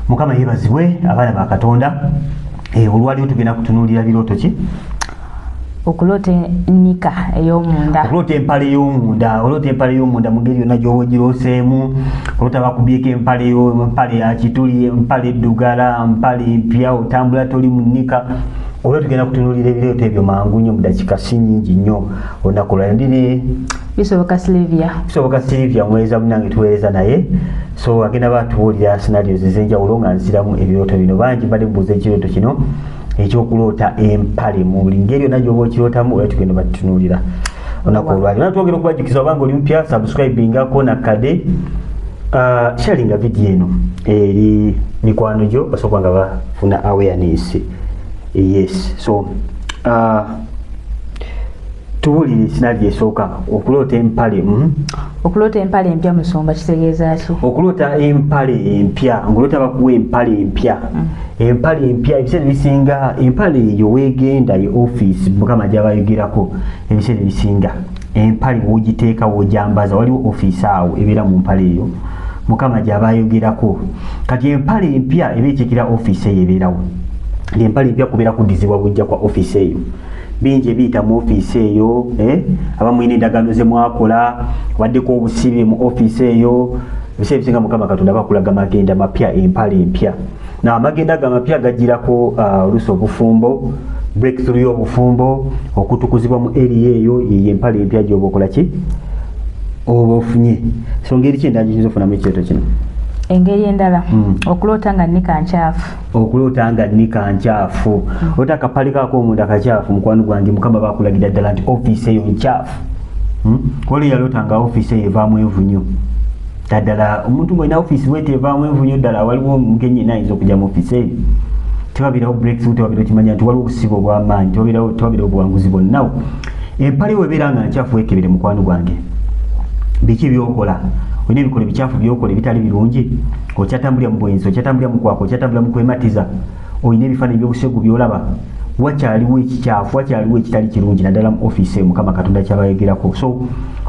Mukama yebazibwe abaana ba Katonda. Olwali tugenda kutunuulira birooto ki? Okulota nika ey'omunda. Okulota empale y'omunda. Olota empale y'omunda mu ngeri yonna gy'oba ogirooseemu. Olota bakubyeko empale ya kituli, empale eddugala, empale empya, otambula toli mu nnika. Olwo tugenda kutunuulira ebirooto ebyo mangu nnyo mu dakika si nnyingi nnyo. Olunaku lwandire bisoboka Silivia mweza munange tuweereza naye. So agenda batubuulira scenarios ez'enjawulo nga nziramu ebirooto bino. Bangi badde bubuuza ekirooto kino ekyokulota empale mu buli ngeri yonna gy'oba okirootamu olwo tugenda batutunuulira olunaku olwaliro. Twogera okubajjukiza obanga oli mpya subscribingako nakadde sharinga video eno eri mikwano gyo basooka nga bafuna awareness. Yes, so tubuulire scenario esooka okulota empale. Okulota empale empya Musumba kitegeeza ki? Okulota empale empya ngolota bakuwa empale empya. Empale empya ebiseera bisinga empale eyo weegenda ye office Mukama gy'abayogerako ebiseera bisinga empale wogiteeka wojambaza waliwo office awo ebeera mu mpale eyo Mukama gy'abayogerako. Kati empale empya ebeetikira office eyo ebeerawo. Empale empya kubeera kuddizibwa bujja kwa office eyo. Bingi ebiyita mu office eyo abamuyina endagaano ze mwakola waddeko obusibe mu office eyo ebiseera bisinga Mukama Katonda bakulaga magenda mapya empale empya. Na amagenda gamapya gajirako oluusi obufumbo, breakthrough y'obufumbo, okutukuzibwa mu area eyo ye empale empya gy'oba okola ki? Oba ofunye. So ngeri ki endala gy'oyinza okufunamu ekirooto kino? Engeri endala okulota nga nnika nkyafu. Okulota nga nnika nkyafu. Ota akapale kaako omunda kakyafu mukwano gwange Mukama bakulagira ddala nti office eyo nkyafu. Oli yalota nga office eyo evaamu envunyu. Ddala omuntu ng'olina office wete evaamu envunyu ddala waliwo mugenyi yenna ayinza okujja mu office eyo. Tewabeerawo breakthrough, tewabeerawo kimanya nti waliwo obusibe obw'amaanyi, tewabeerawo obuwanguzi bwonna. Empale webeera nga nkyafu weekebere mukwano gwange. Biki by'okola? Olina ebikola ebikyafu by'okola ebitali birungi? Okyatambulira mu bwenzi, okyatambulira mu kwako, okyatambulira mu kwematiza. Olina ebifaananyi by'obusegu by'olaba. Wakyaliwo ekikyafu, wakyaliwo ekitali kirungi naddala mu office eyo Mukama Katonda kyabayogerako. So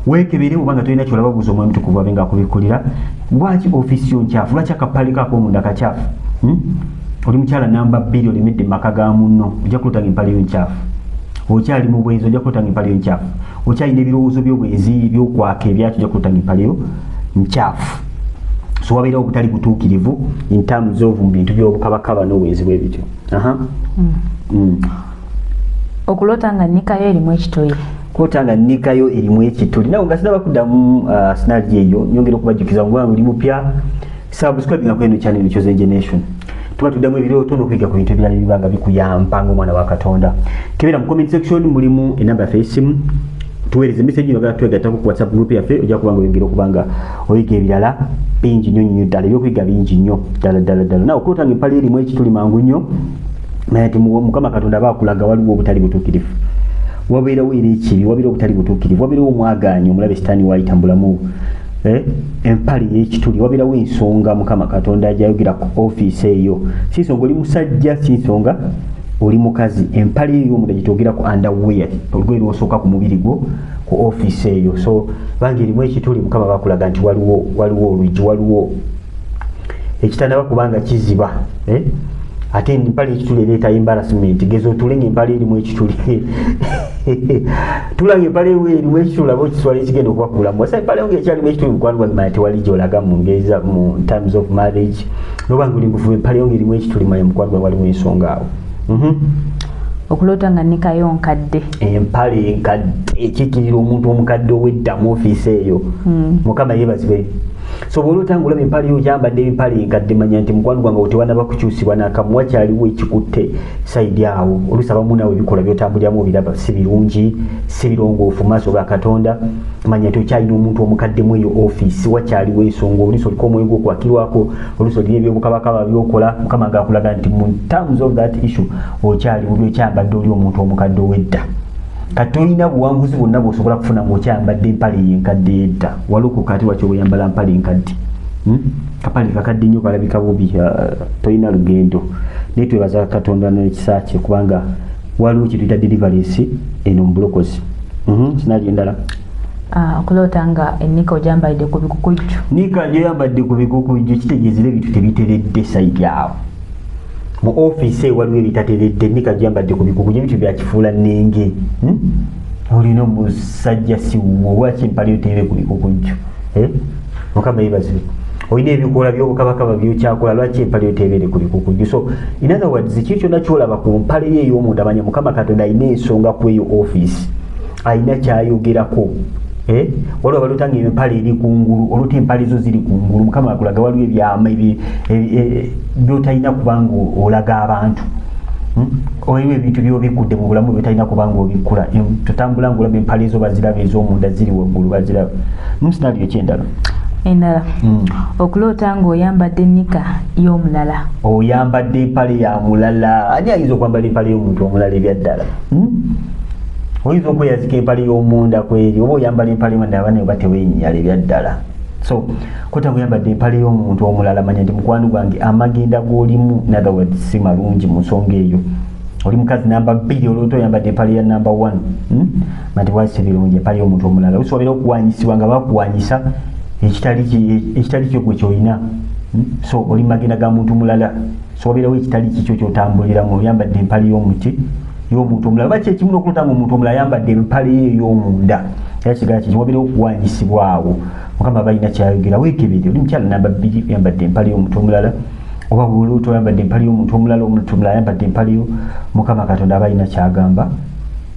weekebere obanga tolina kyolaba buuza Omwoyo Mutukuvu abe nga akubikulira. Lwaki office yo nkyafu? Lwaki akapale kaako omunda kakyafu? Oli mukyala namba 2 olimedde mu maka ga munno ojja kulota nga empale yo nkyafu. Okyali mu bwenzi ojja kulota nga empale yo nkyafu. Okyalina ebirowoozo by'obwenzi by'okwaka ebyaki ojja kulota nga empale yo nkyafu. So wabeerawo obutali butuukirivu in terms of mu bintu by'obukabakaba n'obwenzi bwe bityo. Okulota nga nnikayo erimu ekituli. Kulota nga nnikayo erimu ekituli. Nawe nga sinaba kuddamu scenario eyo nyongera okubajjukiza ngo oli mupya subscribinga ku eno channel Chosen Nation. Tuba tuddamu ebirooto n'okwiga ku bintu ebirala ebibanga bikuyamba ng'omwana wa Katonda. Kebera mu comment section mulimu enamba yaffe y'essimu. Tuweereze message nga twegattako ku WhatsApp group yaffe ojja kubanga oyongera okubanga oyiga ebirala bingi nnyo ddala ebyokwiga bingi nnyo ddala. Nawe okulota nga empale erimu ekituli mangu nnyo naye nti Mukama Katonda bakulaga waliwo obutali butuukirivu. Wabeerawo era ekibi, wabeerawo obutali butuukirivu, wabeerawo omwagaanyi omulabe sitaani wayitambulamu. Empale y'ekituli wabeerawo ensonga Mukama Katonda gyayogera ku office eyo. Si nsonga oli musajja, si nsonga oli mukazi. Empale eyo omunda gyetwogera ku underwear, olugoye lw'osooka ku mubiri gwo ku office eyo. So bangi erimu ekituli Mukama bakulaga nti waliwo olwigi, waliwo ekitandaba kubanga kiziba. Ate empale ekituli ereeta embarrassment. Geza otule ng'empale erimu ekituli. Tulanga empale erimu ekituli aba okiswala ekigenda okubakulamu. Wasa empale yo ng'ekyalimu ekituli mukwano gwange manya tewali gy'olaga mu ngeri mu terms of marriage. N'obanga oli muvubu empale yo ng'erimu ekituli manya mukwano gwange walimu ensonga awo. Okulota nga nnikayo nkadde. Empale enkadde ekikirira omuntu omukadde ow'edda mu office eyo. Mukama yeebazibwe. So bw'olota ng'olaba empale yo gyambadde empale enkadde manya nti mukwano gwange awo tewannaba kukyusibwa n'akamu, wakyaliwo ekikutte sayidi awo. Oluusi abamu naawe ebikola by'otambuliramu obiraba si birungi, si birongoofu maaso ga Katonda. Manya nti okyalina omuntu omukadde mu eyo office, wakyaliwo ensonga. Oluusi oliko omwoyo gw'okwakirwako, oluusi olina ebyobukabakaba by'okola. Mukama gakulaga nti mu terms of that issue okyaliwo by'okyambadde oli omuntu omukadde ow'edda. Kati tolina buwanguzi bwonna bw'osobola kufuna ng'okyambadde empale enkadde edda. Walokoka ate wakyo bw'oyambala mpale enkadde. Kapale kakadde nnyo kalabika bubi, tolina lugendo. Naye twebaza Katonda n'ekisa kye kubanga waliwo kye tuyita deliverance eno mu bulokozi. Scenario endala. Okuloota nga ennika ojambalidde ku bikukujju. Nika gy'oyambadde ku bikukujju kitegeezera ebintu tebiteredde sayidi awo. Mu ofiisi waliwo ebitateredde, nika gy'oyambadde ku bikukujju ebintu byakifuula nnenge. Olina omusajja siwuwo, lwaki empale yo teebe ku bikukujju? Mukama yeebazibwe. Olina ebikoola by'obukabakaba by'okyakola, lwaki empale yo teebeere ku bikukujju? So in other words, kiki kyonna ky'olaba ku mpale ye ey'omunda, manya Mukama Katonda alina ensonga ku eyo ofiisi, alina kyayogerako. Waliwo abalotanga empale eri kungulu, olota empale zo ziri kungulu, Mukama akulaga waliwo ebyama by'otalina kubanga olaga abantu. Waliwo ebintu by'obikudde mu bulamu by'otalina kubanga obikkula. Totambula ng'olaba empale zo baziraba ez'omunda ziri waggulu baziraba. Sinalyo kyendala. Endala. Okuloota ng'oyambadde nika y'omulala. Oyambadde empale ya mulala. Ani ayinza okwambala empale y'omuntu omulala ebyaddala? Oyinza okweyazika empale y'omunda kweri, oba oyambala empale y'omunda abane oba teweenyala ebyaddala. So kota ng'oyambadde empale y'omuntu omulala, manya nti mukwano gwange amagenda g'olimu in other words si malungi mu nsonga eyo. Oli mukazi namba 2 olwota oyambadde empale ya namba 1. Mati bwasi birungi empale y'omuntu omulala. Osobera okuwanyisibwa nga bakuwanyisa ekitali kyo gwe kyolina. So oli magenda ga muntu mulala, soberawo ekitali kikyo kyotambuliramu, oyambadde empale y'omuntu omulala. Baki ekimu n'okulota ng'omuntu omulala ayambadde empale ye ey'omunda, era kigaa kiki wabera okuwanyisibwa awo. Mukama balina kyayogera, weekebere. Oli mukyala namba 2 oyambadde empale y'omuntu omulala, oba olwota oyambadde empale y'omuntu omulala, omuntu omulala ayambadde empale yo, Mukama Katonda abalina kyagamba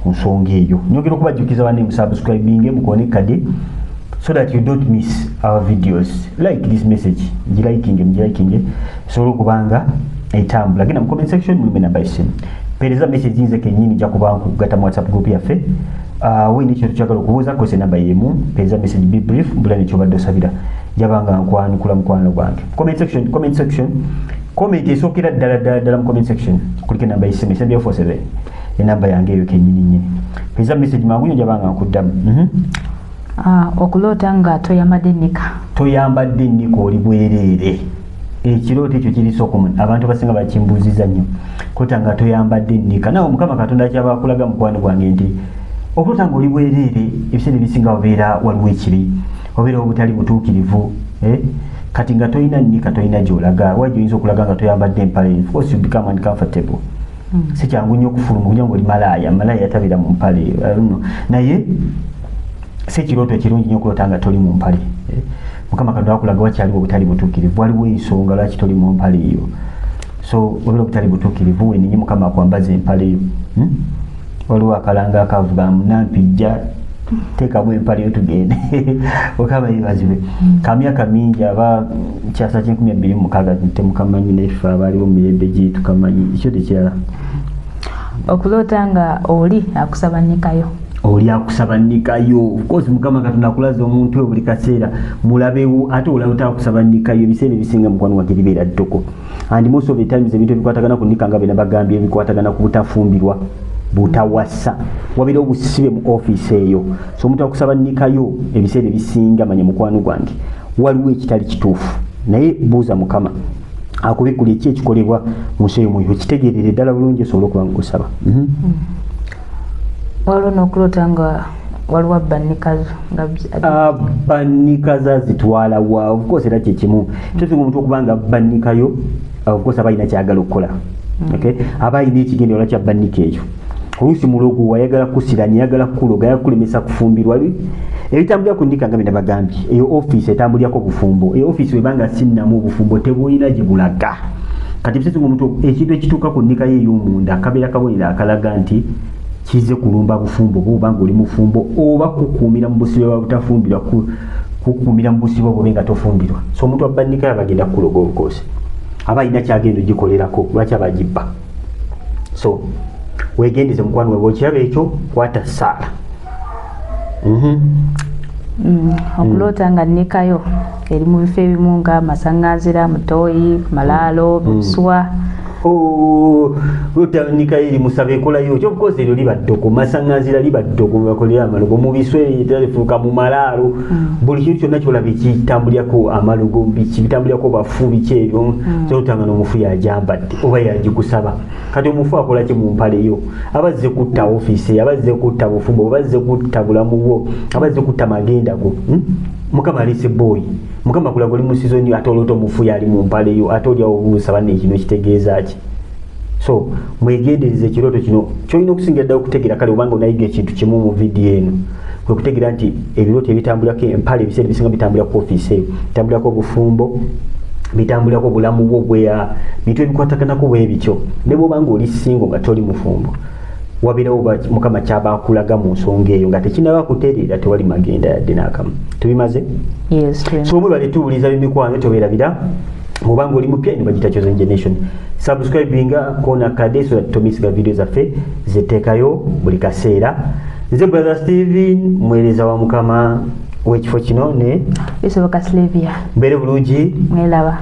ku nsonga eyo. Nyongera okubajjukiza banne musubscribing mukonekade so that you don't miss our videos. Like this message, mjiliking so okubanga etambula. Genda mu comment section mulime namba isimu, pereza message nze kenyini ja kubanku kugata mu WhatsApp group yaffe. Wini kintu kyagala okubuuza kose namba yemu, pereza message be brief, mbula ne kyobadde osabira jabanga nkwanukula mukwano gwange. Comment section comment esokera ddala mu comment section kulike namba isimu 747 enamba yange eyo kenyini nyini. Pereza message mangu nyo jabanga nkuddamu. Okuloota nga toyambadde nika. Toyambadde nika oli bwereere. Ekirooto ekyo kiri soko abantu basinga bakimbuuziza nnyo. Kota nga toyambadde nika. Nawe Mukama Katonda kyaba akulaga mukwano gwange nti okuloota nga oli bwereere ebiseera ebisinga wabeera waliwo ekibi, wabeera obutali butuukirivu. Kati nga toyina nika, toyina gy'olaga. Wajja oyinza okulaga nga toyambadde empale. Of course you become uncomfortable. Si kyangu nnyo okufuluma kugira ng'oli malaaya yatabeera mu mpale. Naye si ekirooto ekirungi nnyo okuloota nga toli mu mpale. Mukama Katonda akulaga wakyaliwo obutali butuukirivu, waliwo ensonga lwaki toli mu mpale eyo. So waliwo obutali butuukirivu, weninye Mukama akwambaza empale eyo. Waliwo akalanga akavuga munampijja teekamu empale yo tugende. Mukama yeebazibwe. Ka myaka mingi aba kyasa kye 2026 temukamanyi neffe abaaliwo mu mirembe gye tukamanyi ekyo tekirala. Okuloota nga oli akusaba nnikayo. Oli akusaba nnikayo. Of course Mukama Katonda akulaza omuntu we buli kaseera mulabewo, ate olaba akusaba nnikayo ebiseera ebisinga mukwano gwange libeera ddoko. And most of the times ebintu ebikwatagana ku nnika nga bena bagambye ebikwatagana ku butafumbirwa, butawasa, wabeera obusibe mu ofiisi eyo. So omuntu akusaba nnikayo ebiseera ebisinga manya mukwano gwange waliwo ekitali kituufu, naye buuza Mukama akubikula eki ekikolebwa mu nsi y'omwoyo, okitegeerere ddala bulungi osobola okuba ng'osaba. Waliwo n'okuloota nga waliwo abbanikazo abbanikazo azitwala wa of course era kyekimu kyosinga omuntu okuba nga abbannikayo of course aba alina kyagala okukola. Aba alina ekigendererwa kya bbannika eyo. Oluusi mulogo wayagala kusirani, yagala kuloga, yagala kulemesa kufumbirwa. Ebitambulira ku nnika nga bina bagambye eyo ofiisi etambulyako bufumbo. Eyo ofiisi webanga sinnamu bufumbo tebulina gye bulaga. Kati bisesinga omuntu ekintu ekituuka ku nnika ye ey'omunda kabeera kabonera akalaga nti kize kulumba bufumbo oba ng'oli mufumbo oba kukuumira mu busibe bwa butafumbirwa, kukuumira mu busibe obwo nga tofumbirwa. So omuntu abbannika abagenda kuloga obukose aba alina kyagenda ogikolerako, lwaki abagibba. So wegendeze mukwano we bw'okiraba ekyo kwata ssaala. Okuloota nga nnikayo eri mu bifo ebimu nga Masaŋŋanzira, Mutooyi, Malaalo, Buswa, lutandika eri musaba ekolayo kyobukozi eryo libaddoko masaŋŋanzira libaddoko bakolera amalogo mu biswe talifuuka mu malaalo buli kintu kyonna kyolaba ekitambulirako amalogo bitambulirako bafu biki ebyo kyolutanga n'omufu yajambadde oba yagikusaba kati omufu akola ki mu mpaleyo abazze kutta ofiisi abazze kutta bufumbo abazze kutta bulamu bwo abazze kutta magenda go mukama alese boy mukama kula goli mu season ate olota omufu yali mu mpaleyo ate olyawo obusaba nekino kitegeeza ki so mwegendereze ekirooto kino kyolina okusingira ddala okutegeera kale obanga onayiga ekintu kimu mu vidiyo eno kwe kutegeera nti ebirooto ebitambulirako empale ebiseera ebisinga bitambulirako ofiisi eyo bitambulirako obufumbo bitambulirako obulamu bwo bweya bintu ebikwataganako bwe bityo ne bw'obanga oli singo nga toli mufumbo wabeerawo mukama kyaba akulaga mu nsonga eyo nga tekinaba kutereera tewali magenda yadde n'akamu tubimaze so mwebale tuwuliza bimikwano tobeerabira mubanga oli mupya ino bagita Chosen Generation subscribinga kona kade so that tomisiga video zaffe zeteekayo buli kaseera nze brother Steven mwereza wa mukama w'ekifo kino ne bisoboka Sylvia mbere bulungi mwelaba